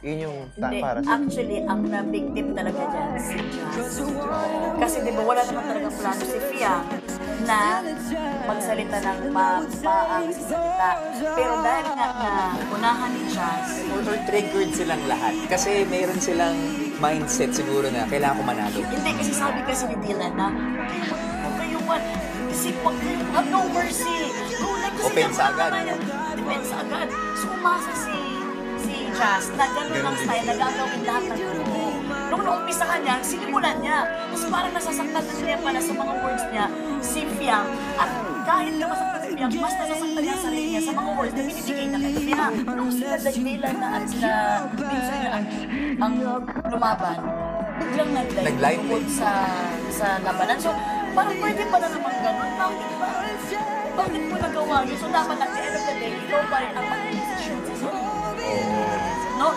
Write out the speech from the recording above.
Yun yung Hindi, para sa... actually, ang na-victim talaga dyan si Jazz. Kasi di ba wala naman talagang plano si Fia na magsalita ng mapaang salita. Pero dahil nga na unahan ni Jazz, Or triggered silang lahat. Kasi mayroon silang mindset siguro na kailangan ko manalo. hindi kasi sabi kasi ni Dylan na huwag kayo kasi pag have no mercy. Go like kasi Opensa agad. Depensa agad. So umasa si Jazz na gano'n ang style na gagawin lahat ng grupo. Nung naumpisa ka niya, sinimulan niya. Tapos parang nasasaktan na niya pala sa mga words niya si Fiang. At kahit na masaktan si Fiang, mas nasasaktan niya sa sarili niya sa mga words na binibigay na kay Fiang. Nung sila Dylan na at sila Vincent na ang lumaban, biglang nag-live sa labanan. So, parang pwede pala naman gano'n. Bakit mo nagawa yun? So, dapat at the end of the day, ikaw pa rin ang mag-decision sa sarili. No?